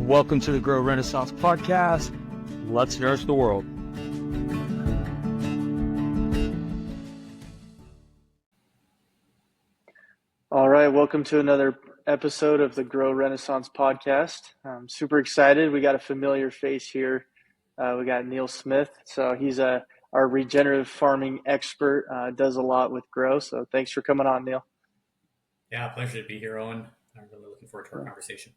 Welcome to the Grow Renaissance podcast. Let's nourish the world. All right, welcome to another episode of the Grow Renaissance podcast. I'm super excited. We got a familiar face here. We got Neil Smith. So he's our regenerative farming expert, does a lot with Grow. So thanks for coming on, Neil. Yeah, pleasure to be here, Owen. I'm really looking forward to our conversation.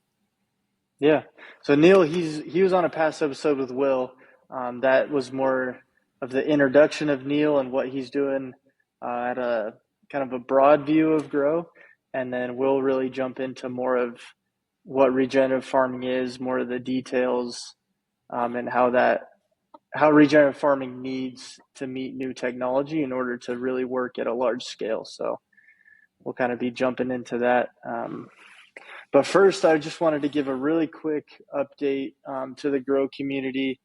Yeah. So Neil, he was on a past episode with Will. That was more of the introduction of Neil and what he's doing at a kind of a broad view of Grow. And then we'll really jump into more of what regenerative farming is, more of the details, and how regenerative farming needs to meet new technology in order to really work at a large scale. So we'll kind of be jumping into that. But first, I just wanted to give a really quick update to the Grow community.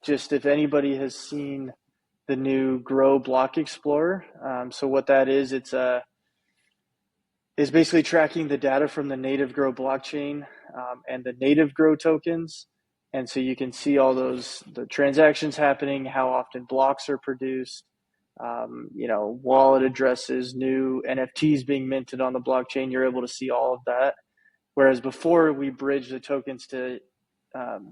Just if anybody has seen the new Grow Block Explorer. So what that is, it's basically tracking the data from the native Grow blockchain and the native Grow tokens. And so you can see all the transactions happening, how often blocks are produced, wallet addresses, new NFTs being minted on the blockchain. You're able to see all of that. Whereas before we bridge the tokens to the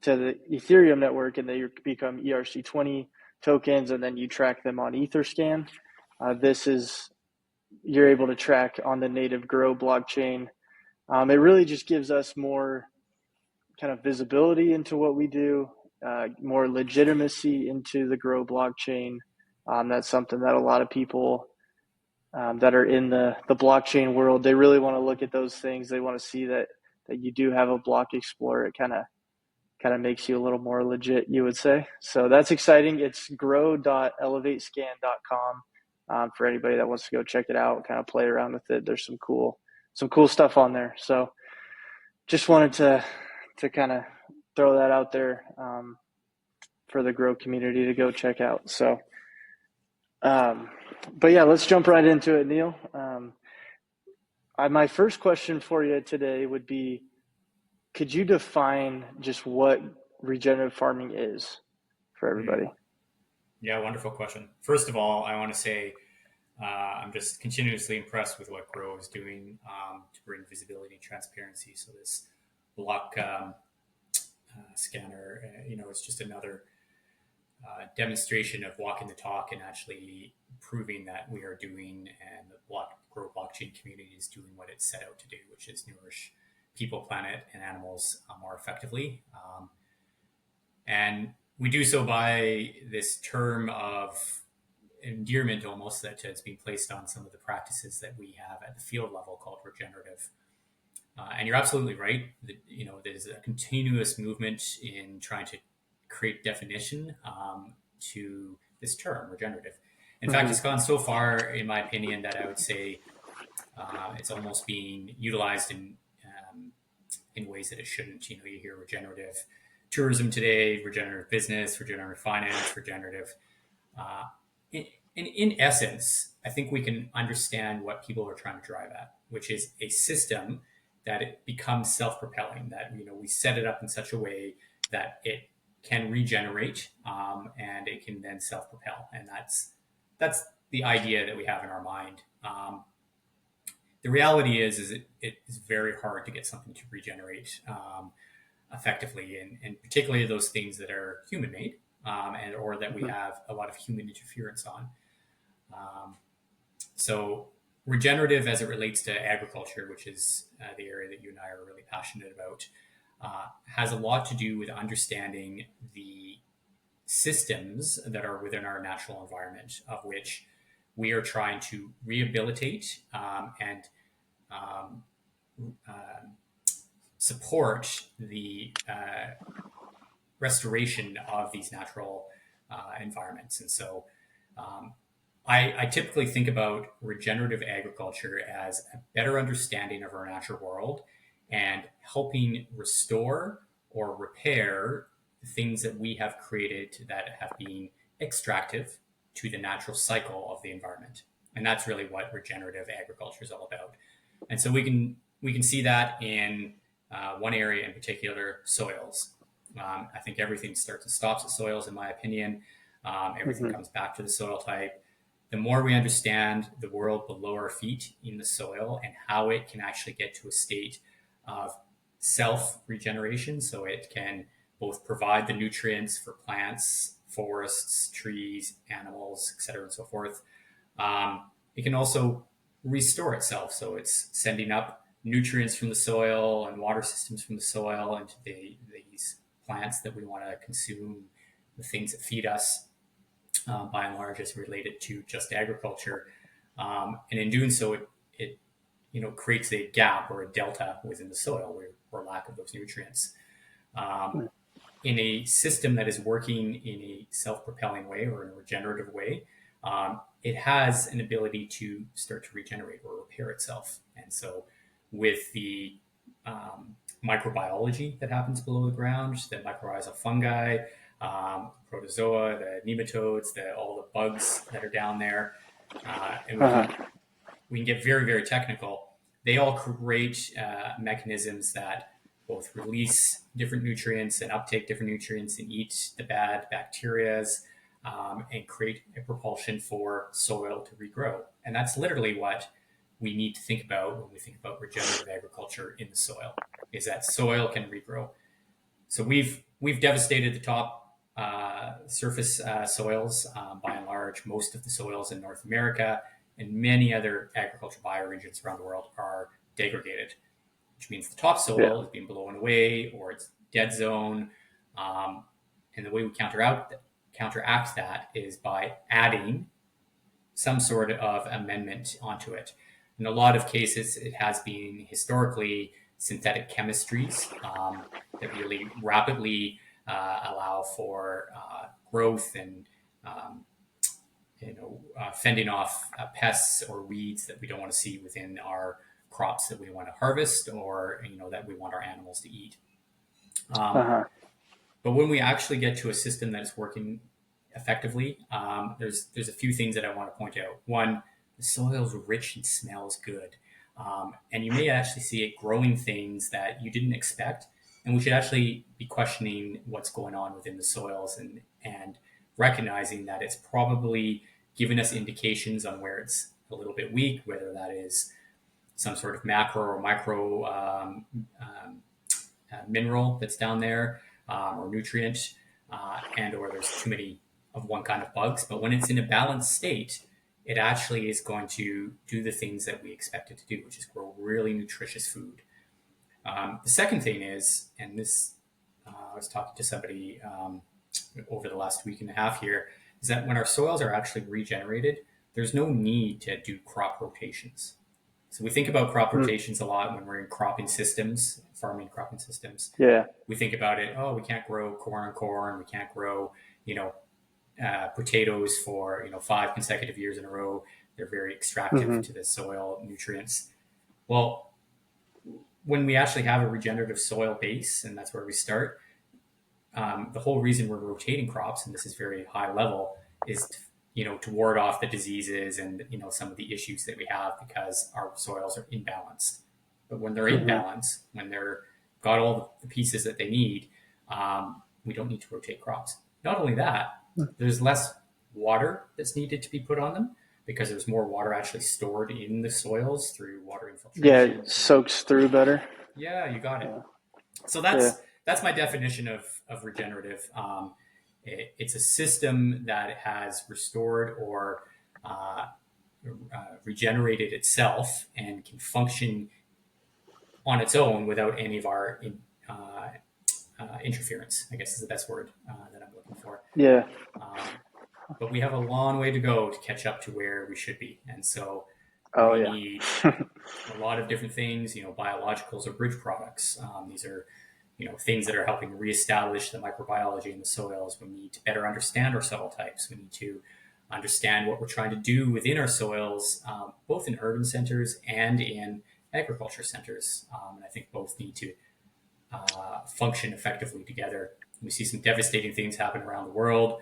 Ethereum network and they become ERC20 tokens and then you track them on Etherscan. You're able to track on the native Grow blockchain. It really just gives us more kind of visibility into what we do, more legitimacy into the Grow blockchain. That's something that a lot of people that are in the blockchain world, they really want to look at those things. They want to see that you do have a block explorer. It kind of makes you a little more legit, you would say. So that's exciting. It's grow.elevatescan.com for anybody that wants to go check it out, kind of play around with it. There's some cool stuff on there. So just wanted to kind of throw that out there for the Grow community to go check out. So, but yeah, let's jump right into it, Neil. My first question for you today would be, could you define just what regenerative farming is for everybody? Yeah, wonderful question. First of all, I want to say I'm just continuously impressed with what Grow is doing to bring visibility and transparency. So this block scanner, it's just another demonstration of walking the talk and actually proving that we are doing and the Grow blockchain community is doing what it's set out to do, which is nourish people, planet, and animals more effectively. And we do so by this term of endearment almost that has been placed on some of the practices that we have at the field level called regenerative. And you're absolutely right. There's a continuous movement in trying to create definition to this term, regenerative. In fact, it's gone so far, in my opinion, that I would say it's almost being utilized in ways that it shouldn't. You hear regenerative tourism today, regenerative business, regenerative finance, regenerative. In essence, I think we can understand what people are trying to drive at, which is a system that it becomes self-propelling, that we set it up in such a way that it can regenerate and it can then self-propel. And that's the idea that we have in our mind. The reality is it is very hard to get something to regenerate effectively, and particularly those things that are human-made or that we have a lot of human interference on. So regenerative, as it relates to agriculture, which is the area that you and I are really passionate about, has a lot to do with understanding the systems that are within our natural environment, of which we are trying to rehabilitate and support the restoration of these natural environments. And so I typically think about regenerative agriculture as a better understanding of our natural world and helping restore or repair the things that we have created that have been extractive to the natural cycle of the environment. And that's really what regenerative agriculture is all about. And so we can see that in one area in particular, soils. I think everything starts and stops at soils, in my opinion. Everything comes back to the soil type. The more we understand the world below our feet in the soil and how it can actually get to a state of self-regeneration, so it can both provide the nutrients for plants, forests, trees, animals, etc., and so forth. It can also restore itself, so it's sending up nutrients from the soil and water systems from the soil into these plants that we want to consume, the things that feed us, by and large, is related to just agriculture. And in doing so, it creates a gap or a delta within the soil or lack of those nutrients. In a system that is working in a self-propelling way or in a regenerative way, it has an ability to start to regenerate or repair itself. And so with the microbiology that happens below the ground, the mycorrhizal fungi, protozoa, the nematodes, all the bugs that are down there, and we can get very, very technical. They all create mechanisms that both release different nutrients and uptake different nutrients and eat the bad bacterias, and create a propulsion for soil to regrow. And that's literally what we need to think about when we think about regenerative agriculture in the soil, is that soil can regrow. So we've devastated the top surface soils, by and large. Most of the soils in North America and many other agricultural bioregions around the world are degraded, which means the top soil is being blown away or it's dead zone. And the way we counteract that is by adding some sort of amendment onto it. In a lot of cases, it has been historically synthetic chemistries that really rapidly allow for growth and fending off pests or weeds that we don't want to see within our crops that we want to harvest or that we want our animals to eat. But when we actually get to a system that is working effectively, there's a few things that I want to point out. One, the soil is rich and smells good. And you may actually see it growing things that you didn't expect. And we should actually be questioning what's going on within the soils and recognizing that it's probably giving us indications on where it's a little bit weak, whether that is some sort of macro or micro mineral that's down there, or nutrient, and or there's too many of one kind of bugs. But when it's in a balanced state, it actually is going to do the things that we expect it to do, which is grow really nutritious food. The second thing is, and this, I was talking to somebody over the last week and a half here, is that when our soils are actually regenerated, there's no need to do crop rotations. So we think about crop rotations a lot when we're in farming cropping systems. Yeah. We think about it, we can't grow corn, we can't grow, potatoes for 5 consecutive years in a row. They're very extractive to the soil nutrients. Well, when we actually have a regenerative soil base, and that's where we start, the whole reason we're rotating crops, and this is very high level, is to ward off the diseases and some of the issues that we have because our soils are imbalanced. But when they're in balance, when they're got all the pieces that they need, we don't need to rotate crops. Not only that, there's less water that's needed to be put on them because there's more water actually stored in the soils through water infiltration. Yeah, it soaks through better. Yeah, you got it. So that's my definition of regenerative. It's a system that has restored or regenerated itself and can function on its own without any of our interference, I guess is the best word that I'm looking for. Yeah. But we have a long way to go to catch up to where we should be. And so we need a lot of different things, biologicals or bridge products. These are, things that are helping reestablish the microbiology in the soils. We need to better understand our soil types. We need to understand what we're trying to do within our soils, both in urban centers and in agriculture centers. And I think both need to function effectively together. We see some devastating things happen around the world.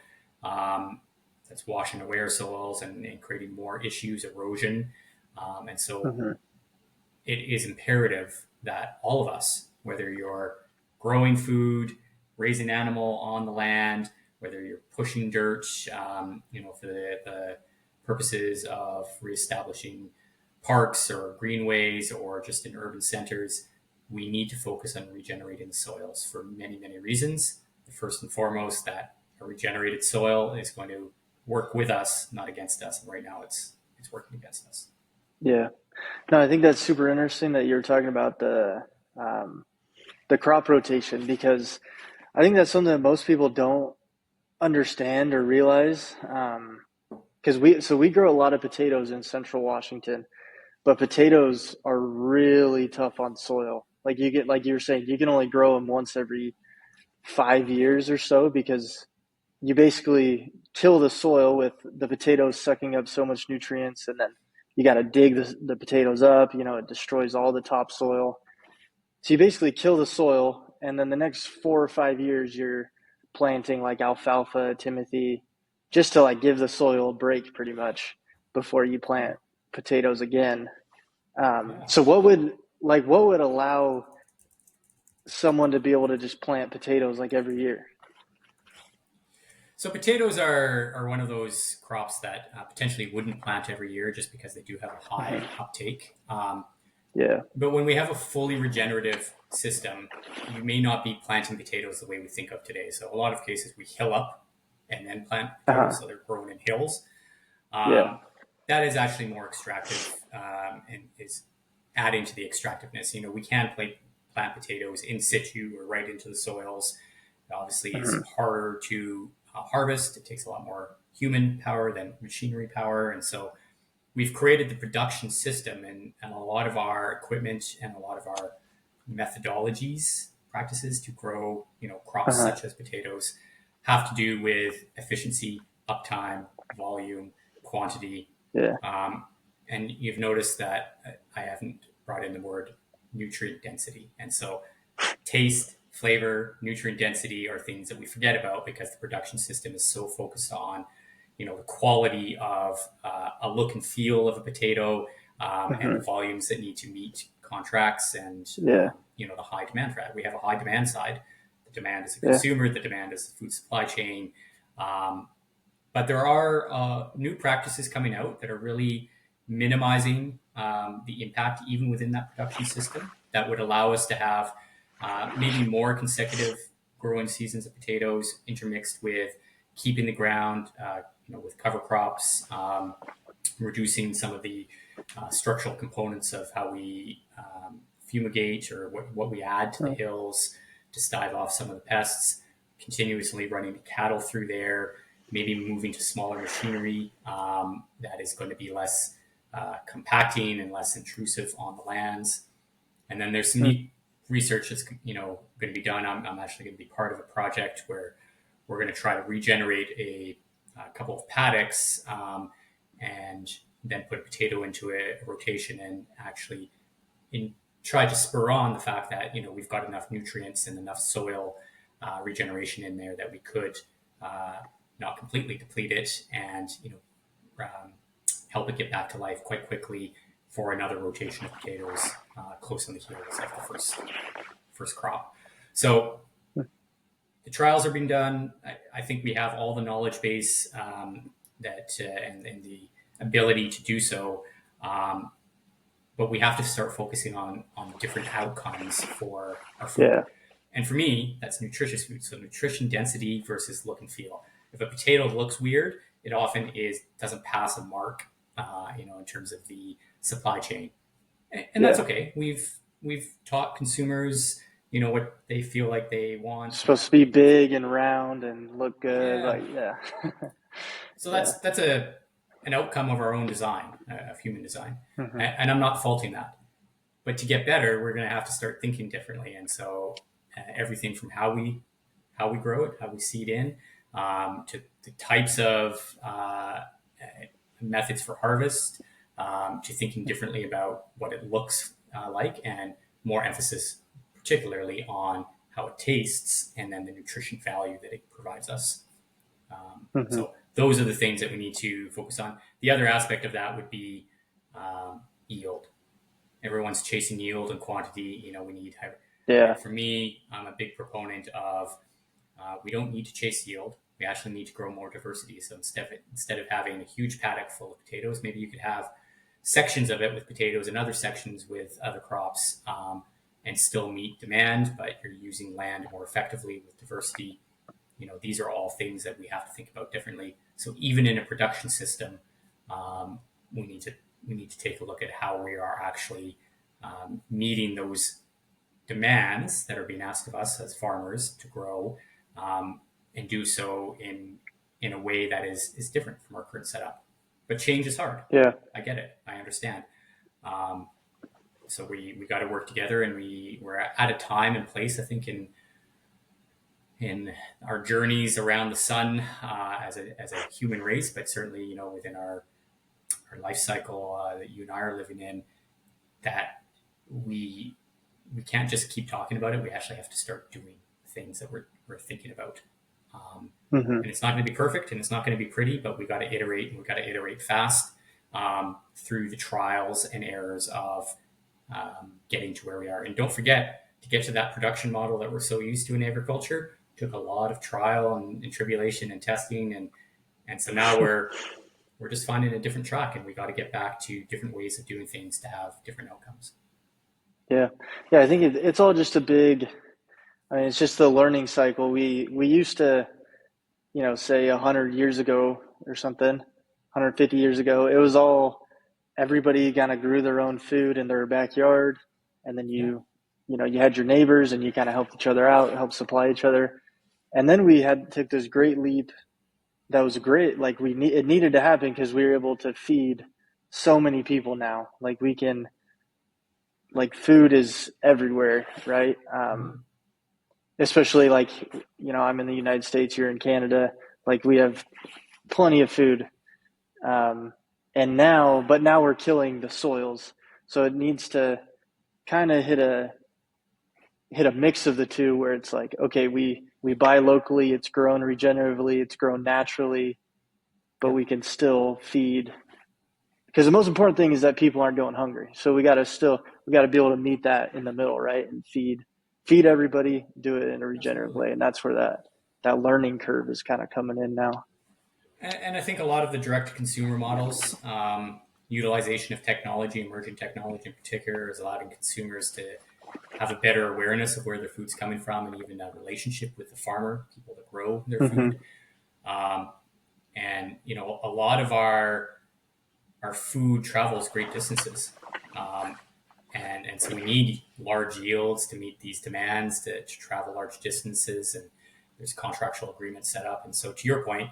That's washing away our soils and creating more issues, erosion. And so it is imperative that all of us whether you're growing food, raising animal on the land, whether you're pushing dirt, for the purposes of reestablishing parks or greenways or just in urban centers, we need to focus on regenerating the soils for many, many reasons. First and foremost, that a regenerated soil is going to work with us, not against us. And right now it's working against us. Yeah. No, I think that's super interesting that you're talking about the crop rotation, because I think that's something that most people don't understand or realize. Because we grow a lot of potatoes in central Washington, but potatoes are really tough on soil. Like you were saying, you can only grow them once every 5 years or so, because you basically till the soil with the potatoes sucking up so much nutrients, and then you got to dig the potatoes up. It destroys all the topsoil. So you basically kill the soil, and then the next 4 or 5 years you're planting like alfalfa, timothy, just to like give the soil a break pretty much before you plant potatoes again. So what would allow someone to be able to just plant potatoes like every year? So potatoes are one of those crops that potentially wouldn't plant every year just because they do have a high uptake. Yeah. But when we have a fully regenerative system, you may not be planting potatoes the way we think of today. So a lot of cases we hill up and then plant potatoes, so they're grown in hills. Yeah. That is actually more extractive and is adding to the extractiveness. We can plant potatoes in situ or right into the soils. Obviously, it's harder to harvest. It takes a lot more human power than machinery power. And so we've created the production system, and a lot of our equipment and a lot of our methodologies, practices to grow, crops such as potatoes have to do with efficiency, uptime, volume, quantity. Yeah. And you've noticed that I haven't brought in the word nutrient density. And so taste, flavor, nutrient density are things that we forget about because the production system is so focused on, the quality of a look and feel of a potato and the volumes that need to meet contracts and, the high demand for that. We have a high demand side. The demand is the consumer, the demand is the food supply chain. But there are new practices coming out that are really minimizing the impact even within that production system that would allow us to have maybe more consecutive growing seasons of potatoes intermixed with keeping the ground, with cover crops, reducing some of the structural components of how we fumigate or what we add to the hills to stave off some of the pests, continuously running cattle through there, maybe moving to smaller machinery that is going to be less compacting and less intrusive on the lands. And then there's some neat research that's going to be done. I'm actually going to be part of a project where we're going to try to regenerate a couple of paddocks and then put a potato into a rotation and actually try to spur on the fact that we've got enough nutrients and enough soil regeneration in there that we could not completely deplete it and help it get back to life quite quickly for another rotation of potatoes close on the heels of the first crop. So the trials are being done. I think we have all the knowledge base that and the ability to do so, but we have to start focusing on different outcomes for our food. Yeah. And for me, that's nutritious food. So nutrition density versus look and feel. If a potato looks weird, it often doesn't pass a mark, in terms of the supply chain, and that's okay. We've taught consumers, what they feel like they want. It's supposed to be big and round and look good. So that's an outcome of our own design, of human design, and I'm not faulting that. But to get better, we're going to have to start thinking differently. And so everything from how we grow it, how we seed in, to the types of methods for harvest, to thinking differently about what it looks like, and more emphasis particularly on how it tastes and then the nutrition value that it provides us. So those are the things that we need to focus on. The other aspect of that would be yield. Everyone's chasing yield and quantity. We need Yeah. And for me, I'm a big proponent of we don't need to chase yield. We actually need to grow more diversity. So instead of having a huge paddock full of potatoes, maybe you could have sections of it with potatoes and other sections with other crops, and still meet demand, but you're using land more effectively with diversity. These are all things that we have to think about differently. So even in a production system, um, we need to take a look at how we are actually meeting those demands that are being asked of us as farmers to grow, um, and do so in a way that is different from our current setup. But change is hard. Yeah. I get it. I understand. Um, so we got to work together, and we're at a time and place, I think, in our journeys around the sun, as a human race, but certainly within our life cycle that you and I are living in, that we we can't just keep talking about it. We actually have to start doing things that we're thinking about. Hmm. And it's not going to be perfect, and it's not going to be pretty, but we got to iterate, and we got to iterate fast, through the trials and errors of getting to where we are. And don't forget, to get to that production model that we're so used to in agriculture took a lot of trial and tribulation and testing, and so now we're just finding a different track, and we got to get back to different ways of doing things to have different outcomes. Yeah. Yeah. I think it's all just a big, I mean, it's just the learning cycle. We used to, say 100 years ago or something, 150 years ago, it was all everybody kind of grew their own food in their backyard. And then Yeah. you had your neighbors and you kind of helped each other out, helped supply each other. And then we had took this great leap that was great. Like it needed to happen because we were able to feed so many people now. Like we can, like food is everywhere, right? Mhm. Especially like, I'm in the United States, you're in Canada. Like we have plenty of food. Um, but now we're killing the soils. So it needs to kind of hit a mix of the two where it's like, okay, we buy locally, it's grown regeneratively, it's grown naturally, but Yeah. we can still feed, because the most important thing is that people aren't going hungry. So we got to be able to meet that in the middle, right? And feed everybody, do it in a regenerative Absolutely. way. And that's where that learning curve is kind of coming in now. And I think a lot of the direct consumer models, utilization of technology, emerging technology in particular, is allowing consumers to have a better awareness of where their food's coming from, and even a relationship with the farmer, people that grow their food. Mm-hmm. Um, and a lot of our food travels great distances, um, and so we need large yields to meet these demands, to travel large distances, and there's contractual agreements set up. And so, to your point,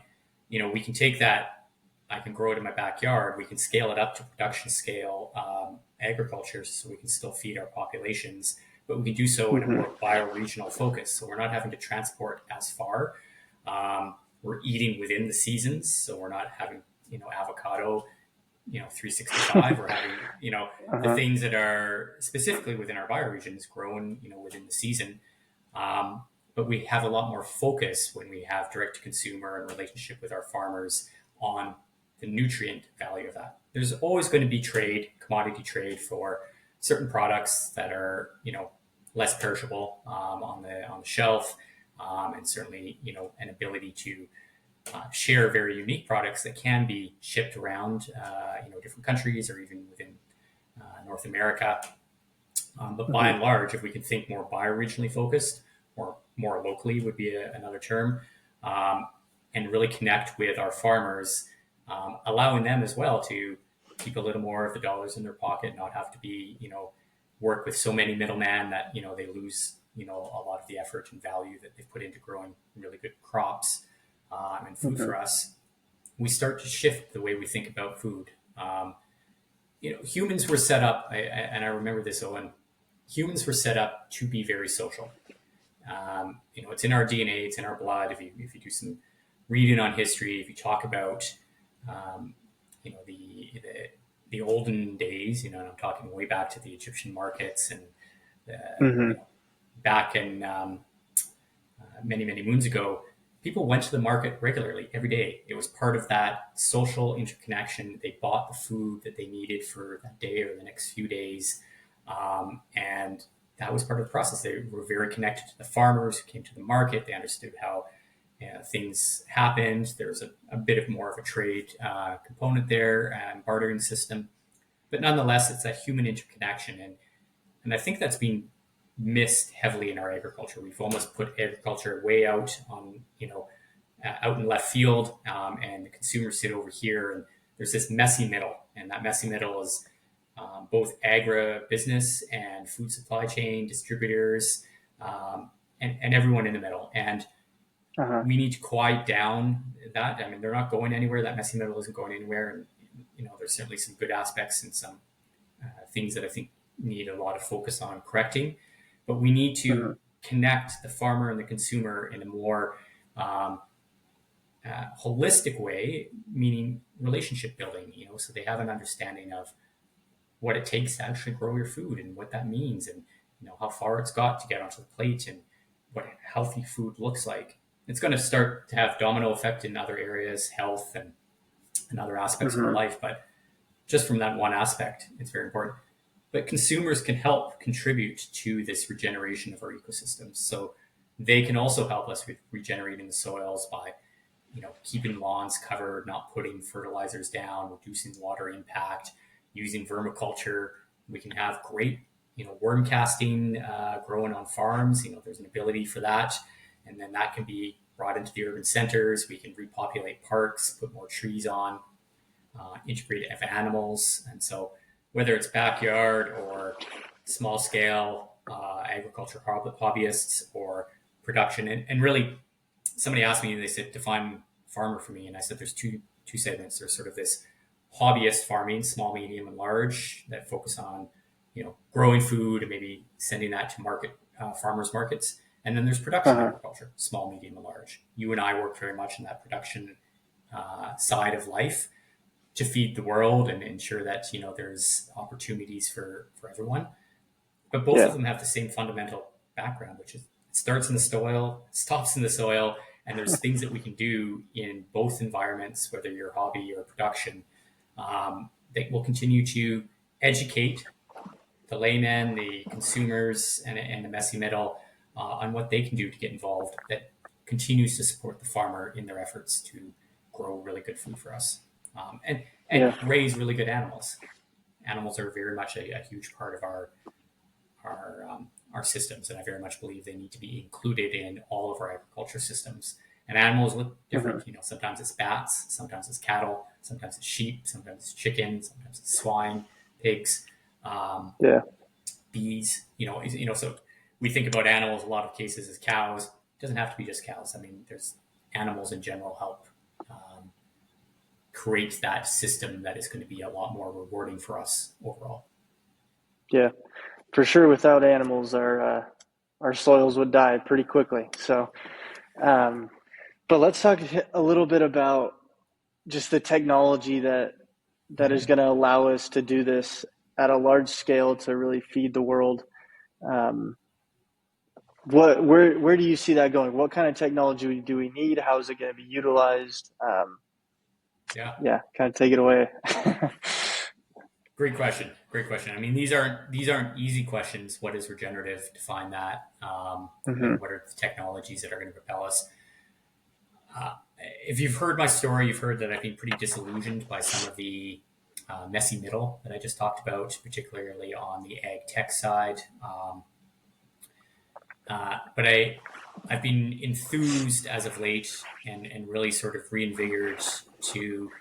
we can take that. I can grow it in my backyard. We can scale it up to production scale agriculture, so we can still feed our populations, but we can do so in a Mm-hmm. more bioregional focus. So we're not having to transport as far. We're eating within the seasons, so we're not having avocado 365. We're having the Uh-huh. things that are specifically within our bioregions grown within the season. um, but we have a lot more focus when we have direct to consumer and relationship with our farmers on the nutrient value of that. There's always going to be commodity trade for certain products that are less perishable, on the shelf, and certainly an ability to share very unique products that can be shipped around different countries or even within North America. But by Mm-hmm. and large, if we can think more bioregionally focused, or more locally would be another term, um, and really connect with our farmers, allowing them as well to keep a little more of the dollars in their pocket, not have to be work with so many middlemen that they lose a lot of the effort and value that they've put into growing really good crops, and food Mm-hmm. for us. We start to shift the way we think about food. Humans were set up, and I remember this, Owen. Humans were set up to be very social. It's in our DNA, it's in our blood. If you do some reading on history, if you talk about, um, the olden days, and I'm talking way back to the Egyptian markets, and uh, Mm-hmm. back in many many moons ago, people went to the market regularly every day. It was part of that social interconnection. They bought the food that they needed for that day or the next few days, and that was part of the process. They were very connected to the farmers who came to the market. They understood how things happened. There's a bit of more of a trade component there and bartering system. But nonetheless, it's a human interconnection. And I think that's been missed heavily in our agriculture. We've almost put agriculture way out on, out in left field, and the consumers sit over here. And there's this messy middle. And that messy middle is both agribusiness and food supply chain distributors, and everyone in the middle. And we need to quiet down that. I mean, they're not going anywhere. That messy middle isn't going anywhere. And, there's certainly some good aspects and some things that I think need a lot of focus on correcting. But we need to connect the farmer and the consumer in a more holistic way, meaning relationship building, so they have an understanding of what it takes to actually grow your food and what that means, and how far it's got to get onto the plate and what healthy food looks like. It's going to start to have domino effect in other areas, health and other aspects of our life. But just from that one aspect, it's very important. But consumers can help contribute to this regeneration of our ecosystems. So they can also help us with regenerating the soils by, keeping lawns covered, not putting fertilizers down, reducing water impact, using vermiculture. We can have great, worm casting growing on farms. There's an ability for that. And then that can be brought into the urban centers. We can repopulate parks, put more trees on, integrate animals. And so whether it's backyard or small scale agriculture hobbyists or production, and really somebody asked me, they said, define farmer for me. And I said, there's two segments. There's sort of this hobbyist farming, small, medium, and large, that focus on, growing food and maybe sending that to market, farmers markets. And then there's production agriculture, small, medium, and large. You and I work very much in that production side of life to feed the world and ensure that, there's opportunities for everyone. But both of them have the same fundamental background, which is it starts in the soil, stops in the soil, and there's things that we can do in both environments, whether you're hobby or production, that will continue to educate the layman, the consumers, and the messy middle on what they can do to get involved, that continues to support the farmer in their efforts to grow really good food for us, and raise really good animals. Animals are very much a huge part of our systems, and I very much believe they need to be included in all of our agriculture systems. And animals look different. Sometimes it's bats, sometimes it's cattle, sometimes it's sheep, sometimes it's chickens, sometimes it's swine, pigs, bees. So we think about animals a lot of cases as cows. It doesn't have to be just cows. I mean, there's animals in general help create that system that is going to be a lot more rewarding for us overall. Yeah, for sure. Without animals, our soils would die pretty quickly. So, but let's talk a little bit about just the technology that is going to allow us to do this at a large scale to really feed the world. Where do you see that going? What kind of technology do we need? How is it going to be utilized? Kind of take it away. Great question. I mean, these aren't easy questions. What is regenerative? Define that. And what are the technologies that are going to propel us? If you've heard my story, you've heard that I've been pretty disillusioned by some of the messy middle that I just talked about, particularly on the ag tech side. But I've been enthused as of late and really sort of reinvigorated to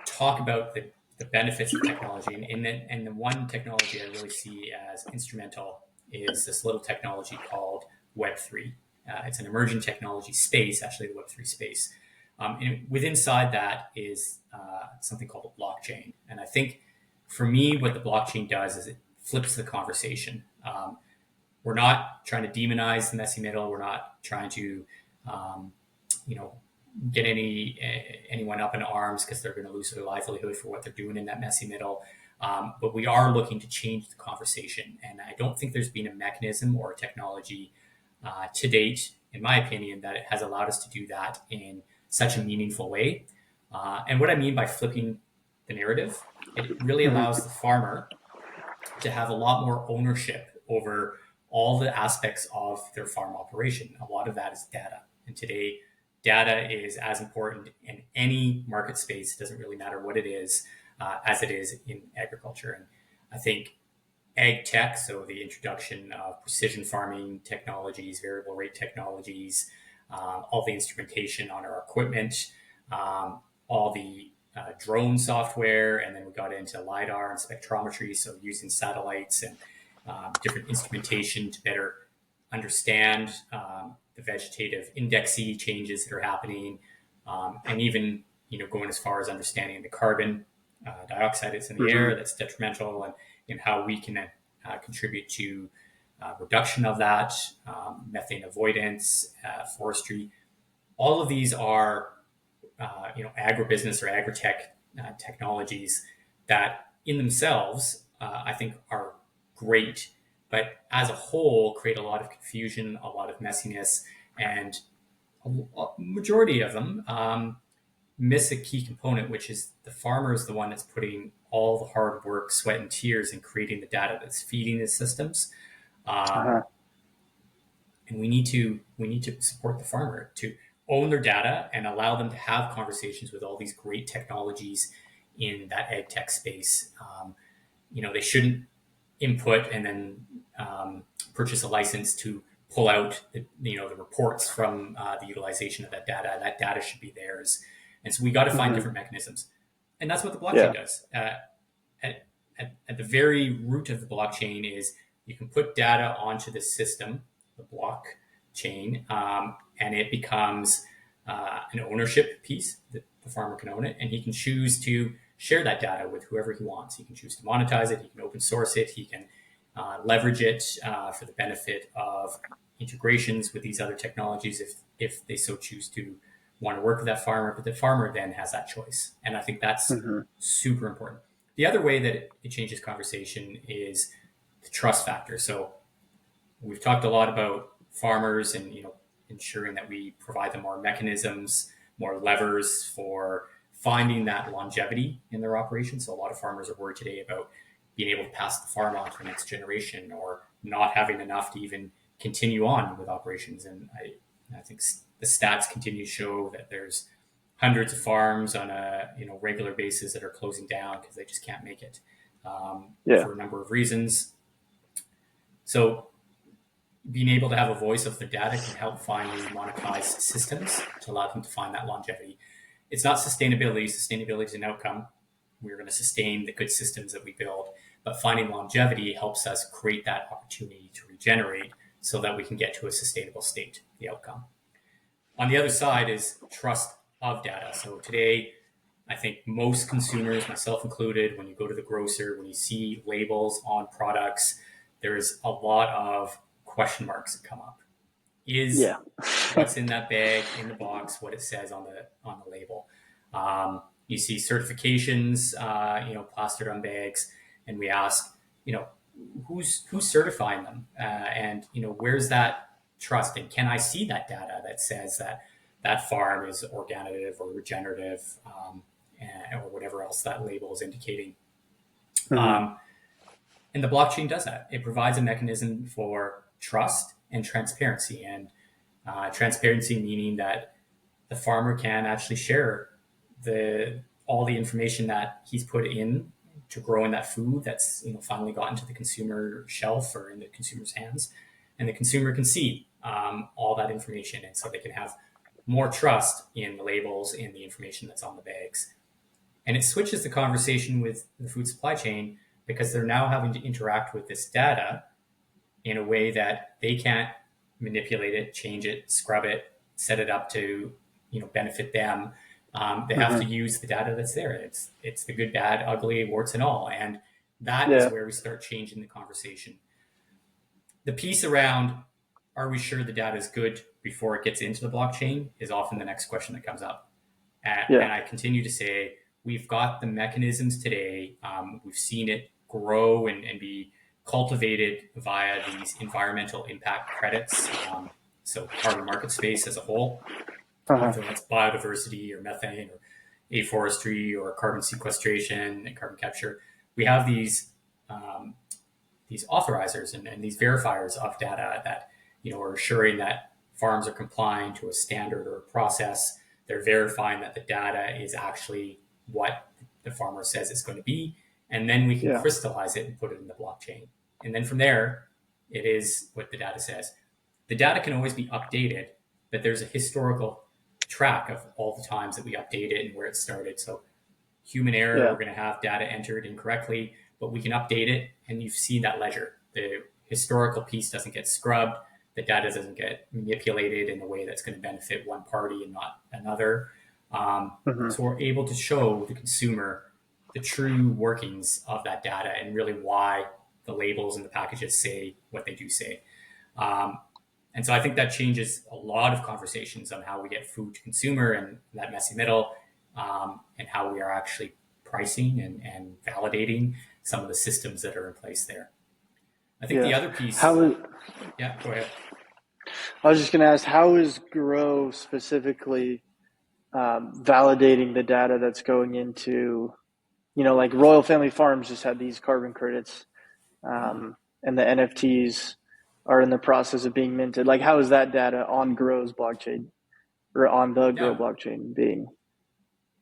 talk about the benefits of technology. And the one technology I really see as instrumental is this little technology called Web3. It's an emerging technology space, actually the Web3 space. And inside that is something called a blockchain. And I think for me, what the blockchain does is it flips the conversation. We're not trying to demonize the messy middle. We're not trying to, get anyone up in arms because they're going to lose their livelihood for what they're doing in that messy middle. But we are looking to change the conversation. And I don't think there's been a mechanism or a technology to date, in my opinion, that it has allowed us to do that in such a meaningful way. And what I mean by flipping the narrative, it really allows the farmer to have a lot more ownership over all the aspects of their farm operation. A lot of that is data. And today, data is as important in any market space, it doesn't really matter what it is, as it is in agriculture. And I think ag tech, so the introduction of precision farming technologies, variable rate technologies, all the instrumentation on our equipment, all the drone software, and then we got into LiDAR and spectrometry, so using satellites and different instrumentation to better understand the vegetative indexy changes that are happening, and even going as far as understanding the carbon dioxide that's in the air that's detrimental, and how we can contribute to reduction of that, methane avoidance, forestry. All of these are agribusiness or agri-tech technologies that in themselves I think are great, but as a whole create a lot of confusion, a lot of messiness, and a majority of them miss a key component, which is the farmer is the one that's putting all the hard work, sweat, and tears in creating the data that's feeding the systems. And we need to support the farmer to own their data and allow them to have conversations with all these great technologies in that ag tech space. They shouldn't input and then purchase a license to pull out the reports from the utilization of that data. That data should be theirs. And so we got to find different mechanisms. And that's what the blockchain does. At the very root of the blockchain is you can put data onto the system, the blockchain, and it becomes an ownership piece that the farmer can own it, and he can choose to share that data with whoever he wants. He can choose to monetize it. He can open source it. He can leverage it for the benefit of integrations with these other technologies if they so choose to want to work with that farmer. But the farmer then has that choice, and I think that's super important. The other way that it changes conversation is the trust factor. So we've talked a lot about farmers and ensuring that we provide them more mechanisms, more levers for finding that longevity in their operation. So a lot of farmers are worried today about being able to pass the farm on to the next generation, or not having enough to even continue on with operations. And I think the stats continue to show that there's hundreds of farms on a regular basis that are closing down because they just can't make it for a number of reasons. So being able to have a voice of the data can help find new monetized systems to allow them to find that longevity. It's not sustainability. Sustainability is an outcome. We're going to sustain the good systems that we build, but finding longevity helps us create that opportunity to regenerate so that we can get to a sustainable state, the outcome. On the other side is trust of data. So today, I think most consumers, myself included, when you go to the grocer, when you see labels on products, there's a lot of question marks that come up. Is what's in that bag, in the box, what it says on the label? You see certifications, plastered on bags, and we ask, who's certifying them, and where's that trust, and can I see that data that says that farm is organic or regenerative, or whatever else that label is indicating. And the blockchain does that. It provides a mechanism for trust and transparency, and transparency meaning that the farmer can actually share all the information that he's put in to growing that food that's finally gotten to the consumer shelf or in the consumer's hands, and the consumer can see all that information, and so they can have more trust in the labels and the information that's on the bags. And it switches the conversation with the food supply chain, because they're now having to interact with this data in a way that they can't manipulate it, change it, scrub it, set it up to benefit them. They have to use the data that's there. It's the good, bad, ugly, warts and all. And that is where we start changing the conversation. The piece around, are we sure the data is good before it gets into the blockchain, is often the next question that comes up. And I continue to say, we've got the mechanisms today. We've seen it grow and be cultivated via these environmental impact credits. So carbon market space as a whole, whether that's biodiversity or methane or afforestry or carbon sequestration and carbon capture. We have these these authorizers and these verifiers of data that are assuring that farms are complying to a standard or a process. They're verifying that the data is actually what the farmer says it's going to be, and then we can crystallize it and put it in the blockchain. And then from there, it is what the data says. The data can always be updated, but there's a historical track of all the times that we update it and where it started. So human error, we're going to have data entered incorrectly, but we can update it, and you've seen that ledger. The historical piece doesn't get scrubbed. The data doesn't get manipulated in a way that's going to benefit one party and not another. So we're able to show the consumer the true workings of that data and really why the labels and the packages say what they do say. And so I think that changes a lot of conversations on how we get food to consumer and that messy middle, and how we are actually pricing and validating some of the systems that are in place there. I think the other piece... go ahead. I was just going to ask, how is Grow specifically validating the data that's going into, like Royal Family Farms just had these carbon credits, and the NFTs are in the process of being minted. Like, how is that data on Grow's blockchain or on the Grow blockchain being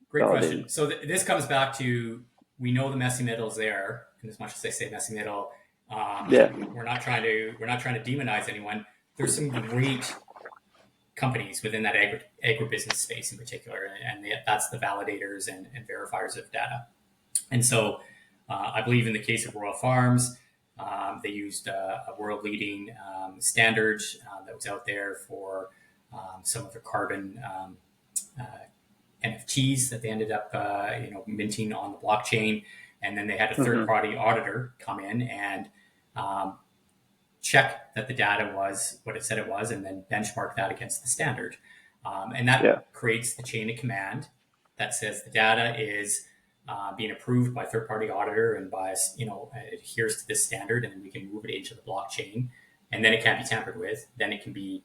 Great validated? question. So this comes back to, we know the messy middle's there, and as much as they say messy middle, we're not trying to demonize anyone. There's some great companies within that agribusiness space in particular, and that's the validators and verifiers of data. And so I believe in the case of Royal Farms, they used a world-leading standard that was out there for some of the carbon NFTs that they ended up minting on the blockchain. And then they had a third-party auditor come in and check that the data was what it said it was, and then benchmark that against the standard. And that creates the chain of command that says the data is being approved by third-party auditor and by, it adheres to this standard, and then we can move it into the blockchain, and then it can't be tampered with. Then it can be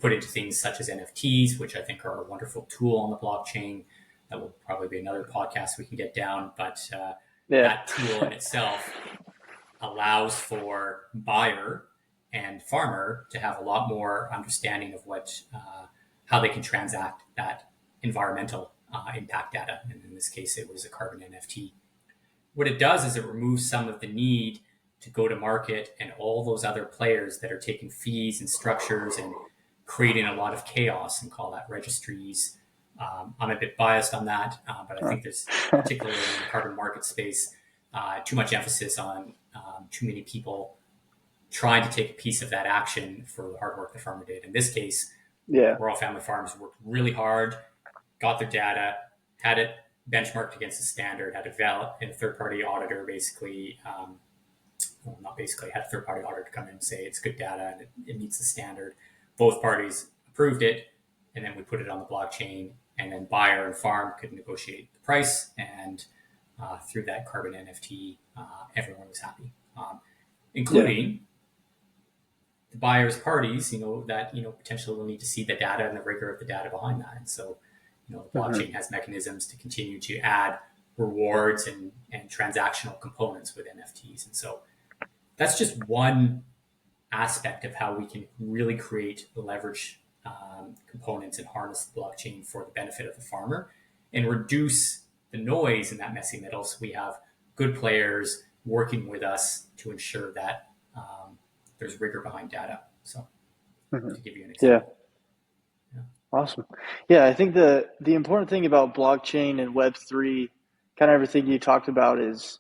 put into things such as NFTs, which I think are a wonderful tool on the blockchain. That will probably be another podcast we can get down, but that tool in itself allows for buyer and farmer to have a lot more understanding of how they can transact that environmental impact data. And in this case, it was a carbon NFT. What it does is it removes some of the need to go to market and all those other players that are taking fees and structures and creating a lot of chaos and call that registries. I'm a bit biased on that, but I think there's, particularly in the carbon market space, too much emphasis on too many people trying to take a piece of that action for the hard work the farmer did. In this case, Royal Family Farms worked really hard, got their data, had it benchmarked against the standard, had a third-party auditor had a third-party auditor come in and say it's good data and it meets the standard. Both parties approved it, and then we put it on the blockchain, and then buyer and farm could negotiate the price, and through that carbon NFT, everyone was happy, including the buyer's parties, that potentially will need to see the data and the rigor of the data behind that. And so, the blockchain has mechanisms to continue to add rewards and transactional components with NFTs. And so that's just one aspect of how we can really create leverage components and harness the blockchain for the benefit of the farmer and reduce the noise in that messy middle. So we have good players working with us to ensure that there's rigor behind data. So to give you an example. Yeah. Awesome. Yeah, I think the important thing about blockchain and Web3, kind of everything you talked about, is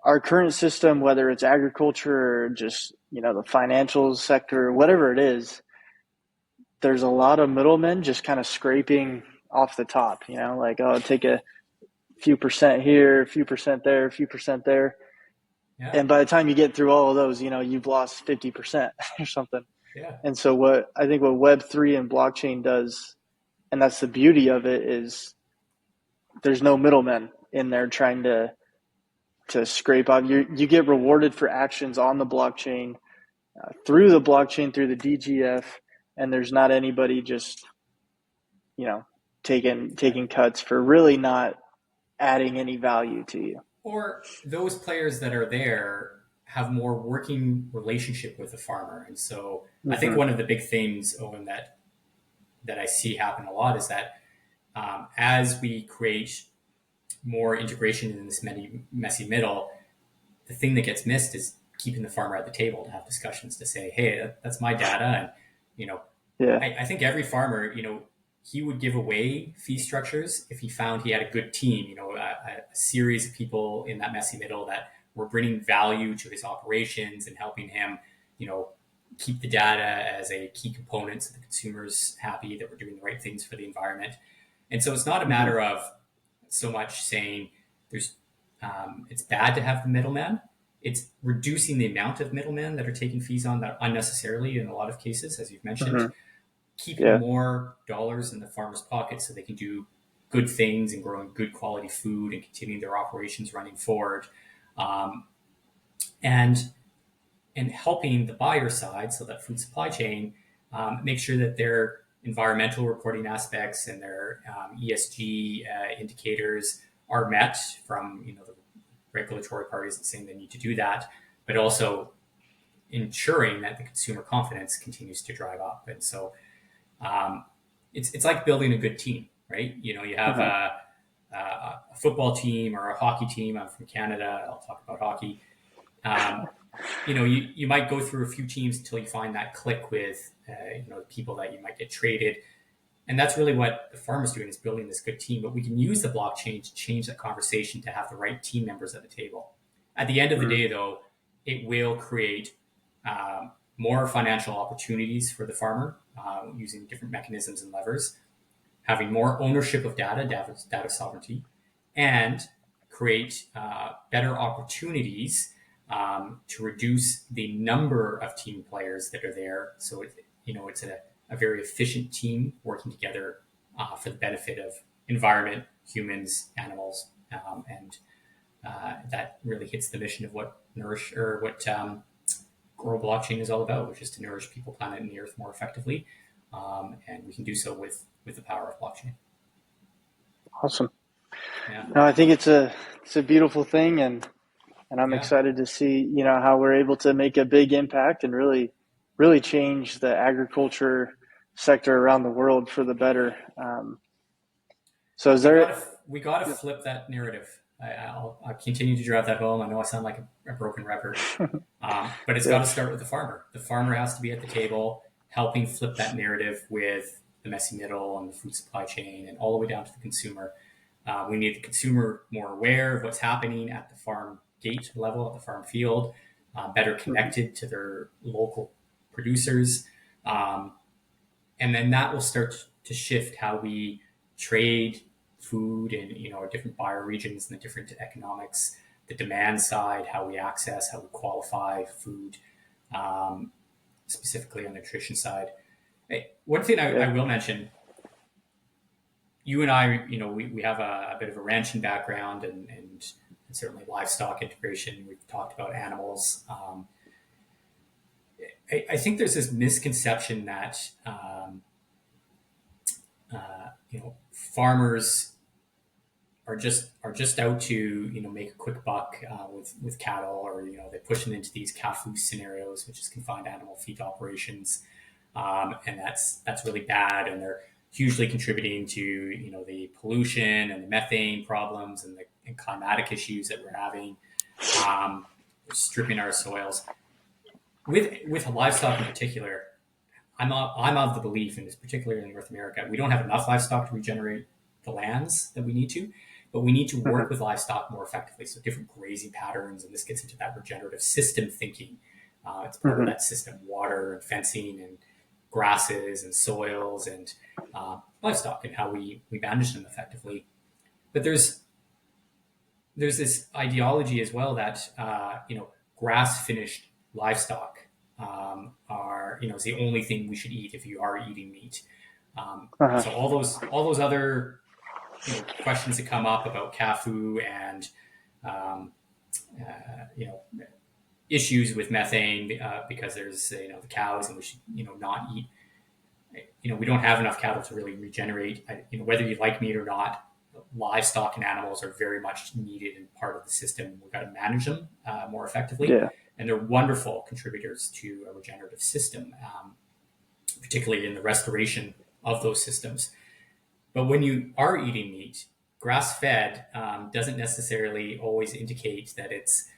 our current system, whether it's agriculture or just, the financial sector, whatever it is, there's a lot of middlemen just kind of scraping off the top, like, take a few percent here, a few percent there, a few percent there. Yeah. And by the time you get through all of those, you've lost 50% or something. Yeah. And so what Web3 and blockchain does, and that's the beauty of it, is there's no middlemen in there trying to scrape off. You get rewarded for actions on the blockchain, through the DGF, and there's not anybody just, taking cuts for really not adding any value to you. Or those players that are there have more working relationship with the farmer. And so I think one of the big things, Owen, that I see happen a lot is that as we create more integration in this messy middle, the thing that gets missed is keeping the farmer at the table to have discussions to say, hey, that's my data. And, I think every farmer, he would give away fee structures if he found he had a good team, a series of people in that messy middle that were bringing value to his operations and helping him, keep the data as a key component so the consumer's happy that we're doing the right things for the environment. And so it's not a matter of so much saying it's bad to have the middleman. It's reducing the amount of middlemen that are taking fees on that unnecessarily in a lot of cases, as you've mentioned, keeping more dollars in the farmer's pocket so they can do good things and growing good quality food and continuing their operations running forward. And helping the buyer side, so that food supply chain, make sure that their environmental reporting aspects and their ESG indicators are met from the regulatory parties that saying they need to do that, but also ensuring that the consumer confidence continues to drive up. And so it's like building a good team, right? You have a football team or a hockey team. I'm from Canada. I'll talk about hockey. You might go through a few teams until you find that click with, people that you might get traded. And that's really what the farmer's doing, is building this good team. But we can use the blockchain to change that conversation to have the right team members at the table. At the end of the day, though, it will create more financial opportunities for the farmer using different mechanisms and levers, having more ownership of data sovereignty, and create better opportunities to reduce the number of team players that are there. So it's a very efficient team working together for the benefit of environment, humans, animals, and that really hits the mission of what Nourish, or what Grow Blockchain is all about, which is to nourish people, planet, and the earth more effectively. And we can do so with the power of blockchain. Awesome. Yeah. No, I think it's a beautiful thing, and I'm excited to see how we're able to make a big impact and really change the agriculture sector around the world for the better. So is there? We got to flip that narrative. I'll continue to drive that home. I know I sound like a broken record, but it's got to start with the farmer. The farmer has to be at the table, helping flip that narrative with the messy middle and the food supply chain, and all the way down to the consumer. We need the consumer more aware of what's happening at the farm gate level, at the farm field, better connected to their local producers, and then that will start to shift how we trade food in our different buyer regions and the different economics, the demand side, how we access, how we qualify food, specifically on the nutrition side. One thing I will mention, you and I, we have a bit of a ranching background and certainly livestock integration. We've talked about animals. I think there's this misconception that farmers are just out to make a quick buck with cattle, or they push them into these CAFU scenarios, which is confined animal feed operations, and that's really bad, and they're hugely contributing to the pollution and the methane problems and the climatic issues that we're having, stripping our soils. With livestock in particular, I'm of the belief, and particularly in North America, we don't have enough livestock to regenerate the lands that we need to, but we need to work with livestock more effectively. So different grazing patterns, and this gets into that regenerative system thinking. It's part of that system: water and fencing and grasses and soils and livestock, and how we manage them effectively. But there's this ideology as well that grass finished livestock are is the only thing we should eat if you are eating meat. So all those other questions that come up about CAFU and issues with methane because there's the cows, and we should not eat. We don't have enough cattle to really regenerate. Whether you like meat or not, livestock and animals are very much needed and part of the system. We've got to manage them more effectively. and they're wonderful contributors to a regenerative system, particularly in the restoration of those systems. But when you are eating meat, grass-fed doesn't necessarily always indicate that it's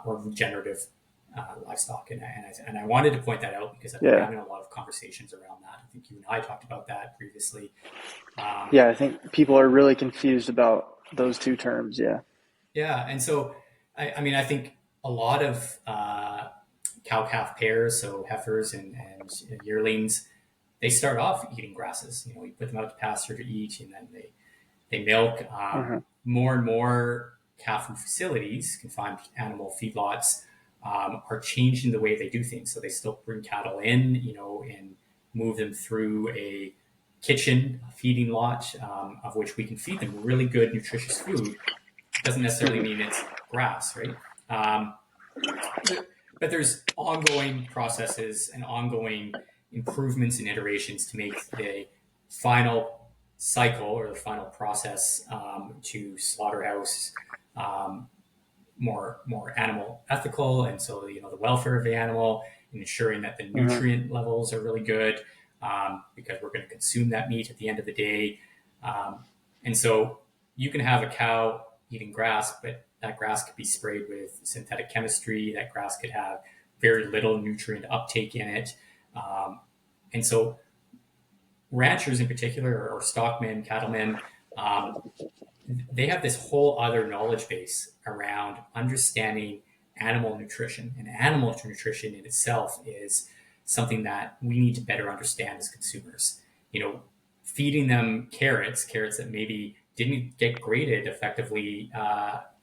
or regenerative livestock. And I wanted to point that out because I've been having a lot of conversations around that. I think you and I talked about that previously. I think people are really confused about those two terms. Yeah. And so, I think a lot of cow-calf pairs, so heifers and yearlings, they start off eating grasses. You put them out to pasture to eat, and then they milk. More and more calf food facilities, confined animal feedlots, are changing the way they do things. So they still bring cattle in, and move them through a kitchen, a feeding lot, of which we can feed them really good, nutritious food. Doesn't necessarily mean it's grass, right? But there's ongoing processes and ongoing improvements and iterations to make the final cycle or the final process to slaughterhouse more animal ethical, and so the welfare of the animal and ensuring that the nutrient levels are really good, because we're going to consume that meat at the end of the day. And so you can have a cow eating grass, but that grass could be sprayed with synthetic chemistry. That grass could have very little nutrient uptake in it. And so ranchers in particular, or stockmen, cattlemen, they have this whole other knowledge base around understanding animal nutrition. And animal nutrition in itself is something that we need to better understand as consumers. Feeding them carrots that maybe didn't get graded effectively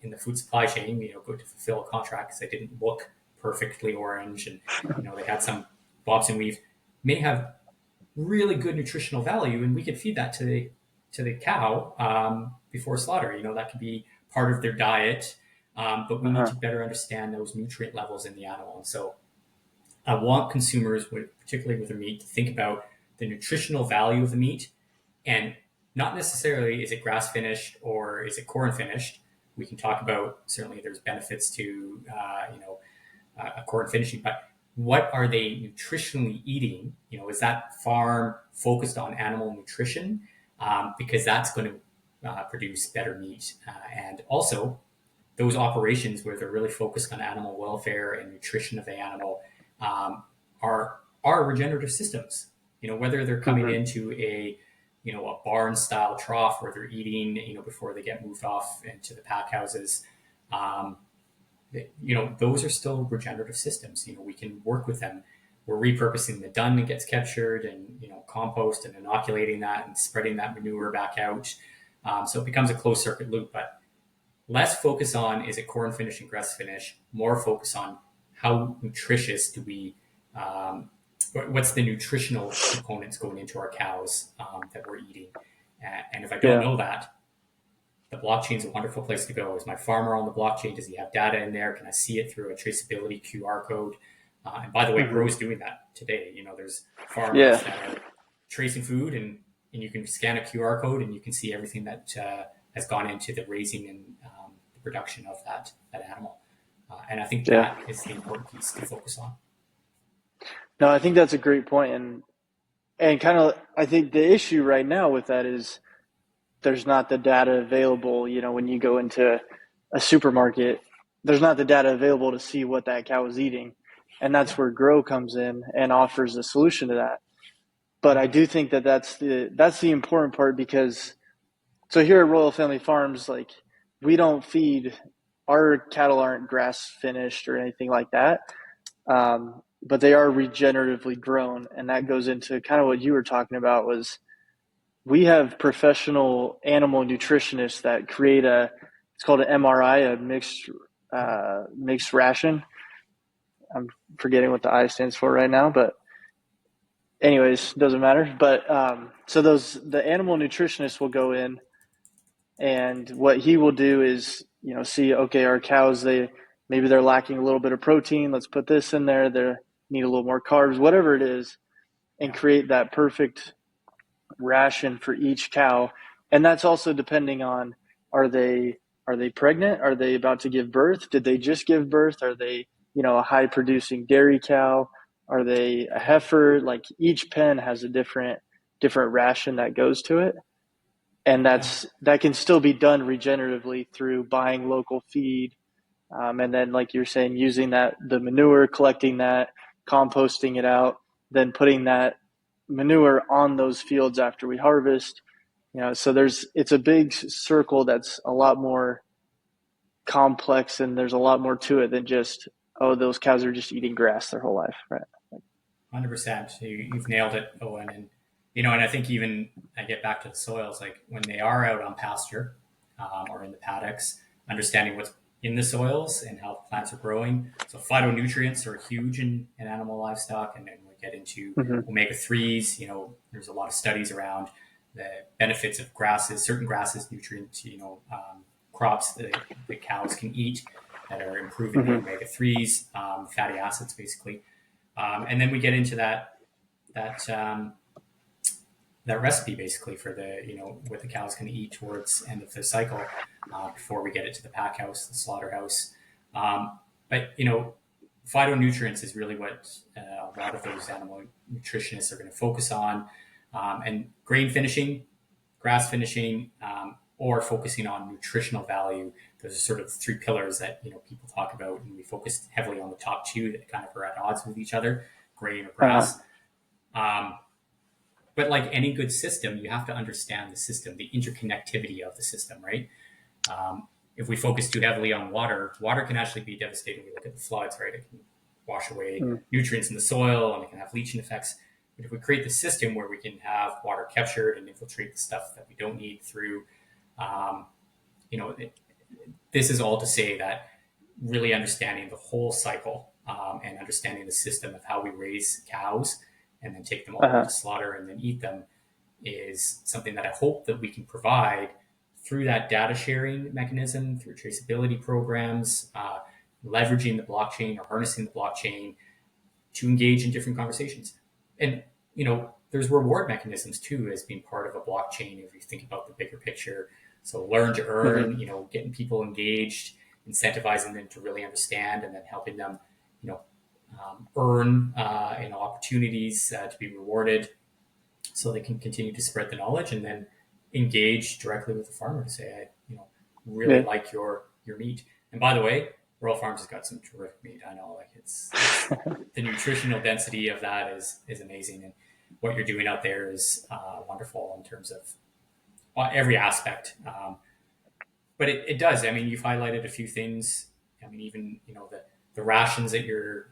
in the food supply chain, go to fulfill a contract because they didn't look perfectly orange, and they had some bobs and weave, may have really good nutritional value, and we could feed that to the cow before slaughter. That could be part of their diet, but we need to better understand those nutrient levels in the animal. And so I want consumers, particularly with their meat, to think about the nutritional value of the meat, and not necessarily is it grass finished or is it corn finished. We can talk about, certainly there's benefits to a corn finishing, but what are they nutritionally eating? Is that farm focused on animal nutrition? Because that's going to produce better meat. And also those operations where they're really focused on animal welfare and nutrition of the animal are regenerative systems. Whether they're coming into a barn style trough where they're eating, before they get moved off into the pack houses, those are still regenerative systems. We can work with them. We're repurposing the dung that gets captured and, compost and inoculating that and spreading that manure back out. So it becomes a closed circuit loop, but less focus on, is it corn finish and grass finish? More focus on how nutritious do we, what's the nutritional components going into our cows that we're eating. And if I don't know that, the blockchain is a wonderful place to go. Is my farmer on the blockchain? Does he have data in there? Can I see it through a traceability QR code? And by the way, Gro's doing that today. There's farmers that are tracing food, and you can scan a QR code and you can see everything that has gone into the raising and the production of that animal. And I think that is the important piece to focus on. No, I think that's a great point. And kind of, I think the issue right now with that is there's not the data available. When you go into a supermarket, there's not the data available to see what that cow is eating. And that's where Grow comes in and offers a solution to that. But I do think that's the important part, because so here at Royal Family Farms, we don't feed, our cattle aren't grass finished or anything like that. But they are regeneratively grown. And that goes into kind of what you were talking about, was we have professional animal nutritionists that create it's called an MRI, a mixed ration. I'm forgetting what the I stands for right now, but anyways, doesn't matter. But so the animal nutritionist will go in, and what he will do is, see, okay, our cows, maybe they're lacking a little bit of protein. Let's put this in there. They need a little more carbs, whatever it is, and create that perfect ration for each cow. And that's also depending on, are they pregnant? Are they about to give birth? Did they just give birth? Are they a high producing dairy cow? Are they a heifer? Like each pen has a different ration that goes to it. And Yeah. that can still be done regeneratively through buying local feed. And then like you're saying, using the manure, collecting that, composting it out, then putting that manure on those fields after we harvest. So it's a big circle that's a lot more complex, and there's a lot more to it than just, oh, those cows are just eating grass their whole life, right? 100%. You've nailed it, Owen. And, and I think even I get back to the soils, like when they are out on pasture or in the paddocks, understanding what's in the soils and how plants are growing. So phytonutrients are huge in animal livestock. And then we get into Mm-hmm. omega-3s. There's a lot of studies around the benefits of grasses, certain grasses, nutrients, crops that the cows can eat that are improving the omega-3s, fatty acids, basically. And then we get into that recipe basically for what the cows can eat towards end of the cycle before we get it to the pack house, the slaughterhouse. But phytonutrients is really what a lot of those animal nutritionists are going to focus on, and grain finishing, grass finishing, or focusing on nutritional value. Those are sort of three pillars that people talk about, and we focus heavily on the top two that kind of are at odds with each other, grain or grass. But like any good system, you have to understand the system, the interconnectivity of the system, right? If we focus too heavily on water can actually be devastating. We look at the floods, right? It can wash away nutrients in the soil, and it can have leaching effects. But if we create the system where we can have water captured and infiltrate the stuff that we don't need through, this is all to say that really understanding the whole cycle and understanding the system of how we raise cows and then take them all the way to slaughter and then eat them is something that I hope that we can provide through that data sharing mechanism, through traceability programs, leveraging the blockchain or harnessing the blockchain to engage in different conversations. And, there's reward mechanisms too as being part of a blockchain if you think about the bigger picture. So learn to earn, getting people engaged, incentivizing them to really understand, and then helping them, earn, opportunities to be rewarded so they can continue to spread the knowledge and then engage directly with the farmer to say, I, really like your meat. And by the way, Royal Farms has got some terrific meat. I know, like it's the nutritional density of that is amazing. And what you're doing out there is wonderful in terms of every aspect. But it does. I mean, you've highlighted a few things. I mean, even, the rations that you're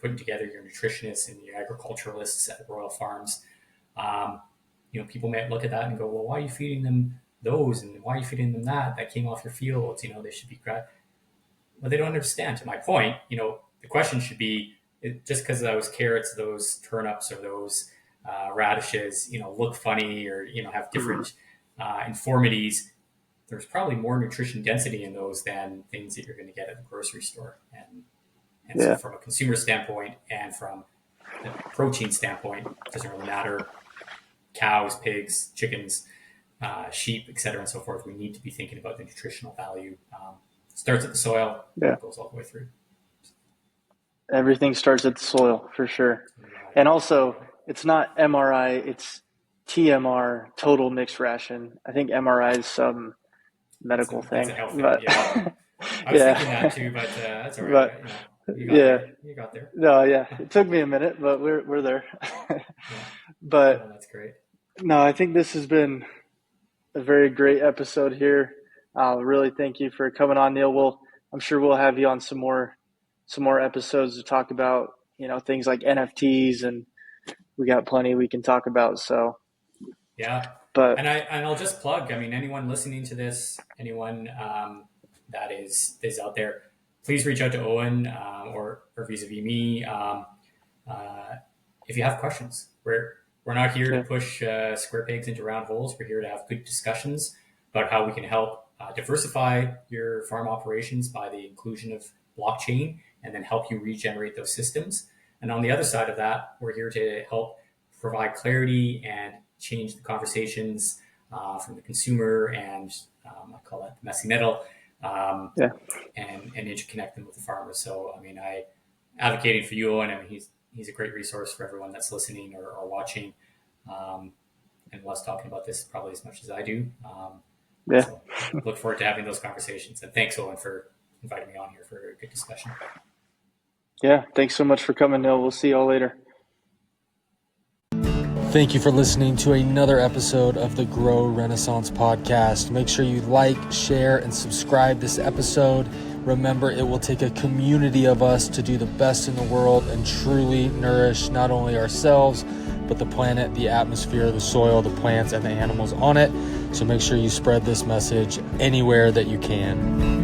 putting together, your nutritionists and your agriculturalists at Royal Farms, people may look at that and go, well, why are you feeding them those? And why are you feeding them that came off your fields? They should be, well, they don't understand. To my point, the question should be, just because those carrots, those turnips, or those radishes, look funny or, have different informities, there's probably more nutrition density in those than things that you're going to get at the grocery store. And so from a consumer standpoint and from a protein standpoint, it doesn't really matter. Cows, pigs, chickens, sheep, et cetera, and so forth. We need to be thinking about the nutritional value. Starts at the soil, goes all the way through. Everything starts at the soil, for sure. And also, it's not MRI, it's TMR, total mixed ration. I think MRI is some medical thing. That's a health thing, yeah. I was thinking that too, but that's all right. You got there. No, yeah. It took me a minute, but we're there. But that's great. No, I think this has been a very great episode here. Really thank you for coming on, Neil. I'm sure we'll have you on some more episodes to talk about, things like NFTs, and we got plenty we can talk about. So yeah. But I'll just plug. I mean, anyone listening to this, anyone that is out there, please reach out to Owen or vis-a-vis me if you have questions. We're not here to push square pegs into round holes. We're here to have good discussions about how we can help diversify your farm operations by the inclusion of blockchain, and then help you regenerate those systems. And on the other side of that, we're here to help provide clarity and change the conversations from the consumer and I call that the messy middle, and interconnect them with the farmer. So, I mean, advocating for you, Owen. I mean, he's a great resource for everyone that's listening or watching, and loves talking about this probably as much as I do. Yeah. So look forward to having those conversations. And thanks, Owen, for inviting me on here for a good discussion. Yeah. Thanks so much for coming, Neil. We'll see y'all later. Thank you for listening to another episode of the Grow Renaissance podcast. Make sure you like, share, and subscribe this episode. Remember, it will take a community of us to do the best in the world and truly nourish not only ourselves, but the planet, the atmosphere, the soil, the plants, and the animals on it. So make sure you spread this message anywhere that you can.